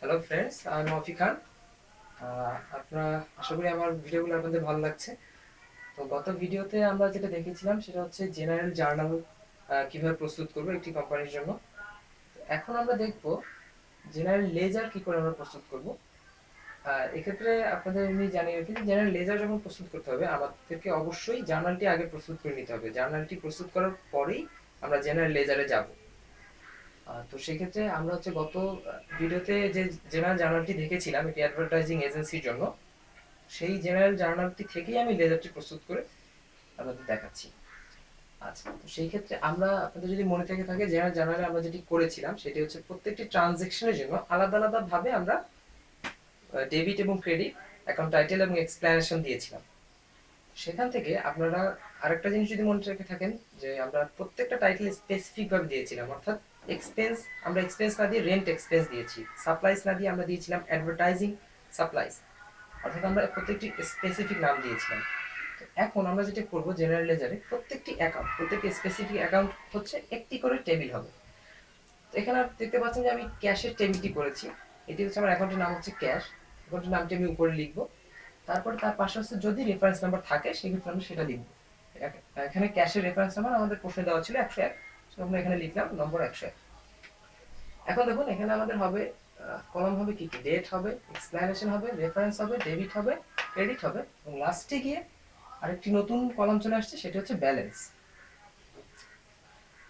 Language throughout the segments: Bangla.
হ্যালো ফ্রেন্ডস, আমি মফি খান। আপনারা আশা করি আমার ভিডিওগুলো আপনাদের ভালো লাগছে। তো গত ভিডিওতে আমরা যেটা দেখেছিলাম সেটা হচ্ছে জেনারেল জার্নাল কিভাবে প্রস্তুত করবো একটি কোম্পানির জন্য। তো এখন আমরা দেখব জেনারেল লেজার কি করে আমরা প্রস্তুত করব। এক্ষেত্রে আপনাদের আমি জানিয়ে রাখি যে জেনারেল লেজার যখন প্রস্তুত করতে হবে আমাদেরকে অবশ্যই জার্নালটি আগে প্রস্তুত করে নিতে হবে। জার্নালটি প্রস্তুত করার পরেই আমরা জেনারেল লেজারে যাব। তো সেক্ষেত্রে আমরা হচ্ছে গত ভিডিওতে যে জেনারেল জার্নালটি দেখেছিলাম এটি অ্যাডভার্টাইজিং এজেন্সির জন্য, সেই জেনারেল জার্নালটি থেকেই আমি লেজারটি প্রস্তুত করে আপনাদের দেখাচ্ছি। আচ্ছা, তো সেই ক্ষেত্রে আমরা আপনাদের যদি মনে থেকে থাকে জেনারেল জার্নালে আমরা যেটি করেছিলাম সেটি হচ্ছে প্রত্যেকটি ট্রানজেকশনের জন্য আলাদা আলাদা ভাবে আমরা ডেবিট এবং ক্রেডিট অ্যাকাউন্ট টাইটেল এবং এক্সপ্লেনেশন দিয়েছিলাম। সেখান থেকে আপনারা আরেকটা জিনিস যদি মনে রেখে থাকেন যে আমরা প্রত্যেকটা টাইটেল স্পেসিফিক ভাবে দিয়েছিলাম, অর্থাৎ এক্সপেন্স আমরা এক্সপেন্স না দিয়ে রেন্ট এক্সপেন্স দিয়েছি, সাপ্লাইস না দিয়ে আমরা দিয়েছিলাম অ্যাডভার্টাইজিং সাপ্লাইস, অর্থাৎ আমরা প্রত্যেকটি স্পেসিফিক নাম দিয়েছিলাম। তো এখন আমরা যেটা করব জেনারেল লেজারে প্রত্যেকটি অ্যাকাউন্ট প্রত্যেকটি স্পেসিফিক অ্যাকাউন্ট হচ্ছে একটি করে টেবিল হবে। তো এখানে দেখতে পাচ্ছেন যে আমি ক্যাশের টেবিলটি করেছি। এটি হচ্ছে আমার অ্যাকাউন্টের নাম হচ্ছে ক্যাশ। অ্যাকাউন্টের নামটি আমি উপরে লিখবো, তারপর তার পাশে হচ্ছে যদি রেফারেন্স নাম্বার থাকে সেক্ষেত্রে আমি সেটা লিখবো। এখানে ক্যাশের রেফারেন্স নাম্বার আমাদের প্রশ্নে দেওয়া ছিল 101, আমরা এখানে লিখলাম নম্বর 101। এখন দেখুন এখানে আমাদের হবে কলাম হবে কি কি, ডেট হবে, এক্সপ্লেনেশন হবে, রেফারেন্স হবে, ডেবিট হবে, ক্রেডিট হবে এবং লাস্টে গিয়ে আরেকটি নতুন কলাম চলে আসছে সেটা হচ্ছে ব্যালেন্স।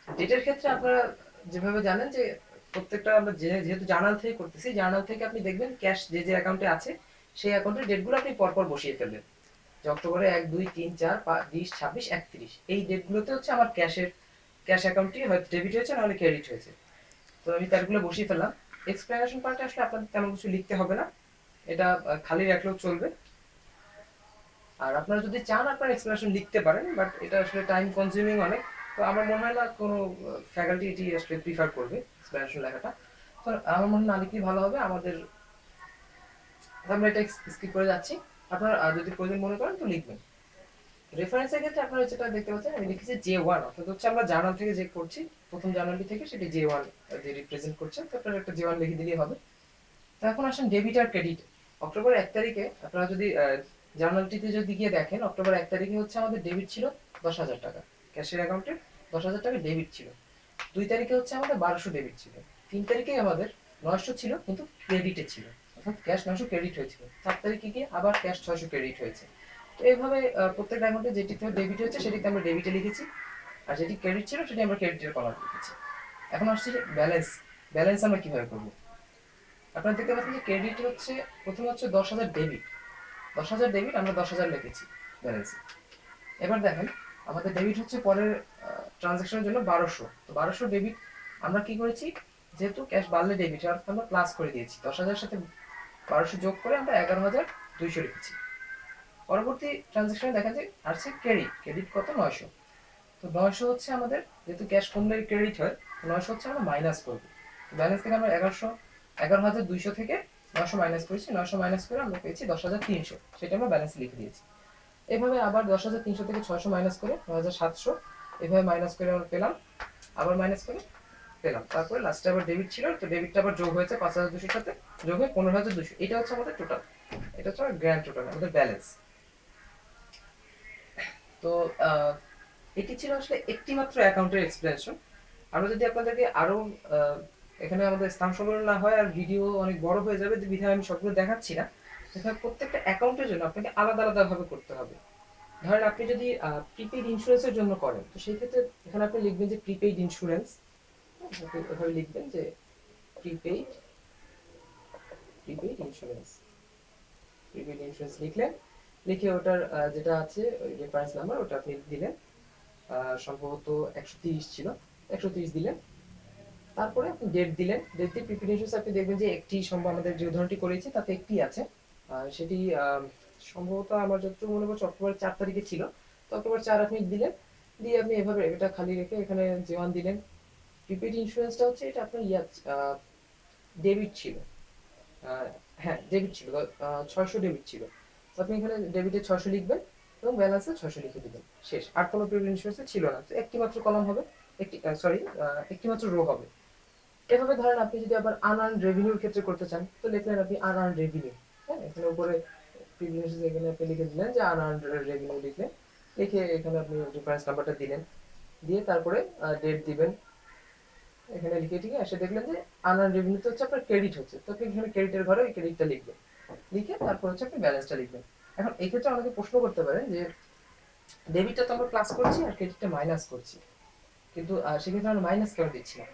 ডেটের ক্ষেত্রে আপনারা যেভাবে জানেন যে প্রত্যেকটা আমরা যেহেতু জার্নাল থেকে করতেছি, জার্নাল থেকে আপনি দেখবেন ক্যাশ যে যে অ্যাকাউন্টে আছে সেই অ্যাকাউন্টের ডেটগুলো আপনি পরপর বসিয়ে ফেলবেন, যে অক্টোবরে 1, 2, 3, 4, 5, 20, 26, 31 এই ডেটগুলোতে হচ্ছে আমার ক্যাশ অ্যাকাউন্টটি হয়তো ডেবিট হয়েছে নাহলে ক্রেডিট হয়েছে। তো আমি তারগুলো বসিয়ে ফেললাম। এক্সপ্লেনেশন পার্টে আসলে আপনাদের তেমন কিছু লিখতে হবে না, এটা খালি রাখলেও চলবে। আর আপনারা যদি চান আপনারা এক্সপ্লেনেশন লিখতে পারেন, বাট এটা আসলে টাইম কনজিউমিং অনেক। তো আমার মনে হয় না কোনো ফ্যাকাল্টি এটি আসলে প্রিফার করবে এক্সপ্লেনেশন লেখাটা। তো আমার মনে হয় না লিখলেই ভালো হবে আমাদের। আমরা এটা স্কিপ করে যাচ্ছি। আপনারা যদি প্রয়োজন মনে করেন তো লিখবেন। রেফারেন্সের ক্ষেত্রে আপনারা যেটা দেখতে পাচ্ছেন আমি লিখেছি J1, অর্থাৎ হচ্ছে আমরা জার্নাল থেকে যে করছি প্রথম জার্নালটি থেকে সেটি J1 যে রিপ্রেজেন্ট করছে, তো আপনারা একটা J1 লিখে দিলেই হবে। তো এখন আসেন ডেবিট আর ক্রেডিট। অক্টোবর 1 তারিখে আপনারা যদি জার্নালটিতে যদি গিয়ে দেখেন অক্টোবর 1 তারিখে হচ্ছে আমাদের ডেবিট ছিল 10,000 টাকা, ক্যাশের অ্যাকাউন্টে 10,000 টাকা ডেবিট ছিল। 2 তারিখে হচ্ছে আমাদের 1200 ডেবিট ছিল। 3 তারিখে আমাদের 900 ছিল কিন্তু ক্রেডিটে ছিল, অর্থাৎ ক্যাশ 900 ক্রেডিট হয়েছিল। 4 তারিখে গিয়ে আবার ক্যাশ 600 ক্রেডিট হয়েছে। তো এইভাবে প্রত্যেকটা অ্যাকাউন্টে যেটিতে ডেবিট হয়েছে সেটিতে আমরা ডেবিটে লিখেছি, আর যেটি ক্রেডিট ছিল সেটি আমরা ক্রেডিটের কলাম লিখেছি। এখন আসছে ব্যালেন্স। ব্যালেন্স আমরা কিভাবে করবো? আপনারা দেখতে পাচ্ছেন যে ক্রেডিট হচ্ছে প্রথমে হচ্ছে 10,000 ডেবিট, 10,000 ডেবিট আমরা 10,000 লিখেছি ব্যালেন্সে। এবার দেখেন আমাদের ডেবিট হচ্ছে পরের ট্রানজাকশনের জন্য 1200, তো 1200 ডেবিট আমরা কি করেছি, যেহেতু ক্যাশ বাড়লে ডেবিট অর্থাৎ আমরা প্লাস করে দিয়েছি, 10,000 সাথে 1200 যোগ করে আমরা 11,200 লিখেছি। পরবর্তী ট্রানজাকশনে দেখা যায় আসছে ক্রেডিট, ক্রেডিট কত 900। তো 900 হচ্ছে আমাদের, যেহেতু ক্যাশ কমলে ক্রেডিট হয়, তো 900 হচ্ছে আমরা মাইনাস করবো। ব্যালেন্স থেকে আমরা 11,200 থেকে 900 মাইনাস করেছি, 900 মাইনাস করে আমরা পেয়েছি 10,300, সেটা আমরা ব্যালেন্স লিখে দিয়েছি। এভাবে আবার 10,300 থেকে 600 মাইনাস করে 9,700, এভাবে মাইনাস করে আমরা পেলাম, আবার মাইনাস করে পেলাম, তারপরে লাস্টে আবার ডেবিট ছিল, তো ডেবিটটা আবার যোগ হয়েছে 5,200 সাথে, যোগ হয়ে 15,200। এটা হচ্ছে আমাদের টোটাল, এটা হচ্ছে আমাদের গ্র্যান্ড টোটাল, আমাদের ব্যালেন্স। তো এটি ছিল আসলে একটি মাত্র অ্যাকাউন্টের এক্সপ্লেনেশন। আমরা যদি আপনাদেরকে আরো এখানে আমাদের স্থান সংবরণ না হয় আর ভিডিও অনেক বড় হয়ে যাবে, বিধায় আমি সবগুলো দেখাচ্ছি না। এখানে প্রত্যেকটা অ্যাকাউন্টের জন্য আপনাকে আলাদা আলাদা ভাবে করতে হবে। ধরেন আপনি যদি প্রিপেইড ইন্স্যুরেন্সের জন্য করেন, তো সেই ক্ষেত্রে এখানে আপনি লিখবেন যে প্রিপেইড ইন্স্যুরেন্স, এভাবে লিখবেন যে prepaid prepaid insurance, prepaid insurance লিখলেন, লিখে ওটার যেটা আছে ওই রেফারেন্স নাম্বার ওটা আপনি দিলেন, সম্ভবত 130 ছিল, 130 দিলেন। তারপরে আপনি ডেট দিলেন, ডেট দিয়ে প্রিপেইড ইন্স্যুরেন্স আপনি দেখবেন যে একটি সম্ভব আমাদের যে উদাহরণটি করেছি তাতে একটি আছে, সেটি সম্ভবত আমার যতটুকু মনে পড়ছে অক্টোবর 4 তারিখে ছিল। তো অক্টোবর 4 আপনি দিলেন, দিয়ে আপনি এভাবে এটা খালি রেখে এখানে J1 দিলেন। প্রিপেইড ইন্স্যুরেন্সটা হচ্ছে এটা আপনার ডেবিট ছিল, আহ, হ্যাঁ ডেবিট ছিল, 600 ডেবিট ছিল। তো আপনি এখানে ডেবিটে 600 লিখবেন এবং ব্যালেন্সে 600 লিখে দিবেন, শেষ। আর কোনো প্রিপেইড ইন্স্যুরেন্সে ছিল না, তো একটি মাত্র কলাম হবে, একটি সরি একটি মাত্র রো হবে। এভাবে ধরেন আপনি যদি আবার আনআর্ন রেভিনিউর ক্ষেত্রে করতে চান, তো লিখলেন আপনি আনআর্ন রেভিনিউ। হ্যাঁ, এখানে উপরে প্রিভিলেজ এখানে আপনি লিখে দিলেন যে আনআর্ন রেভিনিউ লিখলেন, লিখে এখানে আপনি রেফারেন্স নাম্বারটা দিলেন, দিয়ে তারপরে ডেট দিবেন, এখানে লিখে ঠিক এসে দেখলেন যে আনআর্ন রেভিনিউতে হচ্ছে আপনার ক্রেডিট হচ্ছে, তো আপনি এখানে ক্রেডিটের ঘরে ওই ক্রেডিটটা লিখবেন, লিখে তারপর হচ্ছে আপনি ব্যালেন্সটা লিখবেন। এখন এই ক্ষেত্রে অনেকে প্রশ্ন করতে পারেন যে ডেবিটটা তো আমরা প্লাস করছি আর ক্রেডিটটা মাইনাস করছি, কিন্তু সেক্ষেত্রে আমরা মাইনাস কেন দিচ্ছি না?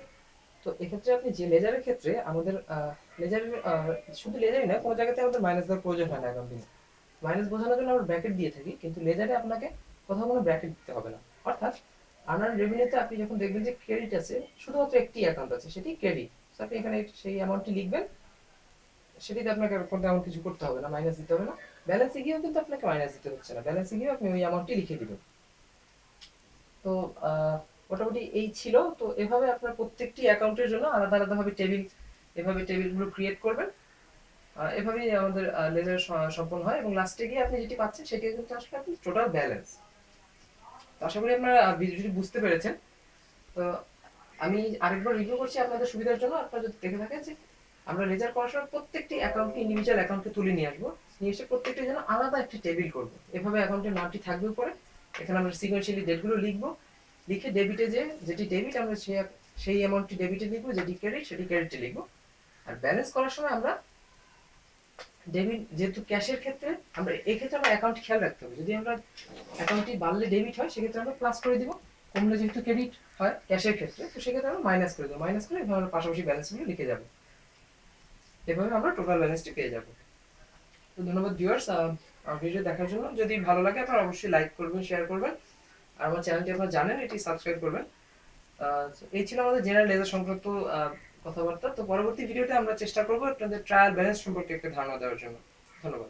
তো এক্ষেত্রে আপনি যে লেজারের ক্ষেত্রে আমাদের লেজারের শুধু লেজারই না, কোনো জায়গাতে আমাদের মাইনাস দেওয়ার প্রয়োজন হয় না অ্যাকাউন্টিং। মাইনাস বোঝানোর জন্য আমরা ব্র্যাকেট দিয়ে থাকি, কিন্তু লেজারে আপনাকে কোথাও কোনো ব্র্যাকেট দিতে হবে না। অর্থাৎ আনআর্ন রেভিনিউতে আপনি যখন দেখবেন যে ক্রেডিট আছে, শুধুমাত্র একটি অ্যাকাউন্ট আছে, সেটি ক্রেডিট, তো আপনি এখানে সেই অ্যামাউন্টটি লিখবেন, সেটিতে আপনাকে আর কোনো তেমন কিছু করতে হবে না, মাইনাস দিতে হবে না। ব্যালেন্সে গিয়েও কিন্তু আপনাকে মাইনাস দিতে হচ্ছে না, ব্যালেন্সে গিয়েও আপনি ওই অ্যামাউন্টটি লিখে দিবেন। তো মোটামুটি এই ছিল। তো এভাবে আপনার প্রত্যেকটি অ্যাকাউন্টের জন্য আলাদা আলাদাভাবে টেবিল, এভাবে টেবিলগুলো ক্রিয়েট করবেন। এভাবেই আমাদের লেজার সম্পন্ন হয়, এবং লাস্টে গিয়ে আপনি যেটি পাচ্ছেন সেটি কিন্তু আসলে আপনি টোটাল ব্যালেন্স। তো আশা করি আপনারা ভিডিওটি বুঝতে পেরেছেন। তো আমি আরেকবার রিভিউ করছি আপনাদের সুবিধার জন্য, আপনারা যদি দেখে থাকেন যে আমরা লেজার করার সময় প্রত্যেকটি অ্যাকাউন্টকে ইন্ডিভিজুয়াল অ্যাকাউন্টকে তুলে নিয়ে আসবো, নিয়ে এসে প্রত্যেকটির জন্য আলাদা একটি টেবিল করবো। এভাবে অ্যাকাউন্টের নামটি থাকবে উপরে, এখানে আমরা সিকোয়েন্সিয়ালি ডেটগুলো লিখবো, লিখে ডেবিটে যেটি ডেবিট আমরা সেই অ্যামাউন্টটি ডেবিটে লিখবো, যেটি ক্রেডিট সেটি ক্রেডিটে লিখবো। আর ব্যালেন্স করার সময় আমরা ডেবিট, যেহেতু ক্যাশের ক্ষেত্রে আমরা এই ক্ষেত্রে আমরা অ্যাকাউন্ট খেয়াল রাখতে হবে, যদি আমরা অ্যাকাউন্টটি বাড়লে ডেবিট হয় সেক্ষেত্রে আমরা প্লাস করে দিব, কমলে যেহেতু ক্রেডিট হয় ক্যাশের ক্ষেত্রে, তো সেক্ষেত্রে আমরা মাইনাস করে দেবো, মাইনাস করে এভাবে আমরা পাশাপাশি ব্যালেন্সগুলো লিখে যাবো, এভাবে আমরা টোটাল ব্যালেন্সটি পেয়ে যাবো। তো ধন্যবাদ ভিউয়ার্স ভিডিও দেখার জন্য। যদি ভালো লাগে আপনারা অবশ্যই লাইক করবেন, শেয়ার করবেন, আর আমার চ্যানেলটি আপনারা জানেন এটি সাবস্ক্রাইব করবেন। এই ছিল আমাদের জেনারেল লেজার সংক্রান্ত কথাবার্তা। তো পরবর্তী ভিডিওতে আমরা চেষ্টা করবো আপনাদের ট্রায়াল ব্যালেন্স সম্পর্কে একটা ধারণা দেওয়ার জন্য। ধন্যবাদ।